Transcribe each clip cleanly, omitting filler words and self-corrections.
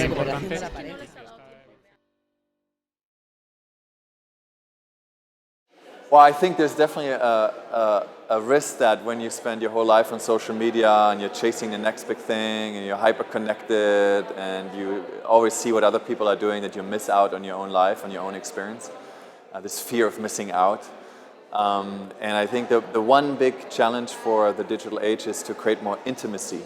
importante. Well, I think there's definitely a risk that when you spend your whole life on social media and you're chasing the next big thing and you're hyper-connected and you always see what other people are doing, that you miss out on your own life, on your own experience. This fear of missing out. And I think the one big challenge for the digital age is to create more intimacy.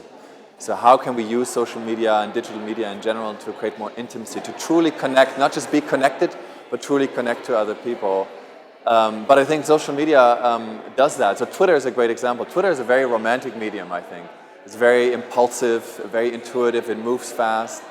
So how can we use social media and digital media in general to create more intimacy, to truly connect, not just be connected, but truly connect to other people. But I think social media does that. So Twitter is a great example. Twitter is a very romantic medium, I think. It's very impulsive, very intuitive, it moves fast,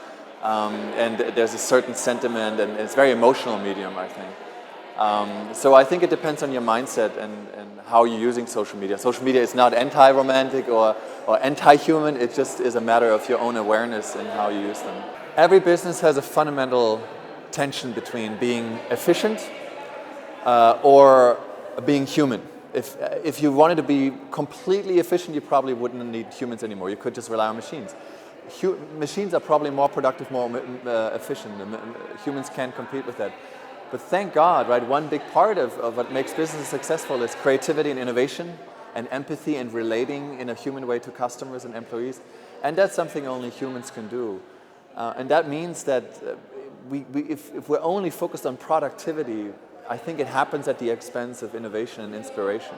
and there's a certain sentiment, and it's a very emotional medium, I think. So I think it depends on your mindset and how you're using social media. Social media is not anti-romantic or anti-human, it just is a matter of your own awareness and how you use them. Every business has a fundamental tension between being efficient or being human. If you wanted to be completely efficient, you probably wouldn't need humans anymore. You could just rely on machines. Machines are probably more productive, more efficient. Humans can't compete with that. But thank God, right, one big part of what makes business successful is creativity and innovation and empathy and relating in a human way to customers and employees. And that's something only humans can do. And that means that if we're only focused on productivity, I think it happens at the expense of innovation and inspiration.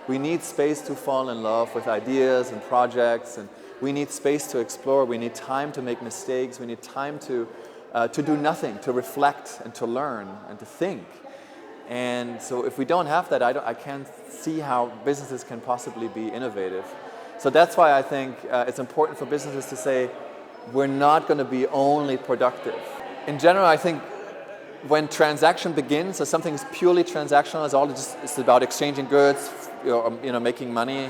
We need space to fall in love with ideas and projects, and we need space to explore, we need time to make mistakes, we need time to do nothing, to reflect and to learn and to think. And so if we don't have that, I can't see how businesses can possibly be innovative. So that's why I think it's important for businesses to say, we're not going to be only productive. In general, I think when transaction begins, or something is purely transactional, it's about exchanging goods, making money,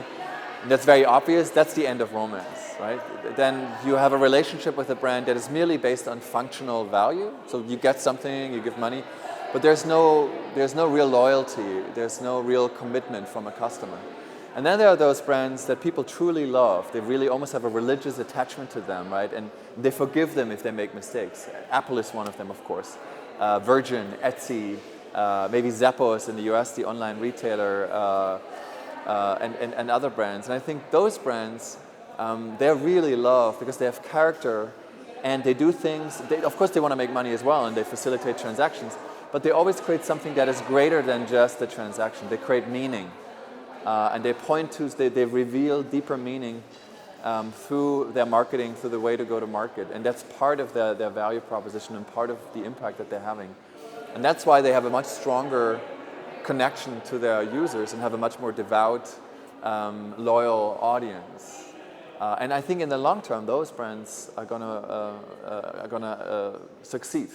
and that's very obvious, that's the end of romance, right? Then you have a relationship with a brand that is merely based on functional value. So you get something, you give money, but there's no real loyalty, there's no real commitment from a customer. And then there are those brands that people truly love. They really almost have a religious attachment to them, right? And they forgive them if they make mistakes. Apple is one of them, of course. Virgin, Etsy, maybe Zappos in the US, the online retailer, and other brands. And I think those brands, they're really loved because they have character and they do things. Of course, they want to make money as well and they facilitate transactions, but they always create something that is greater than just the transaction. They create meaning. And they reveal deeper meaning through their marketing, through the way to go to market. And that's part of their value proposition and part of the impact that they're having. And that's why they have a much stronger connection to their users and have a much more devout, loyal audience. And I think in the long term, those brands are gonna succeed.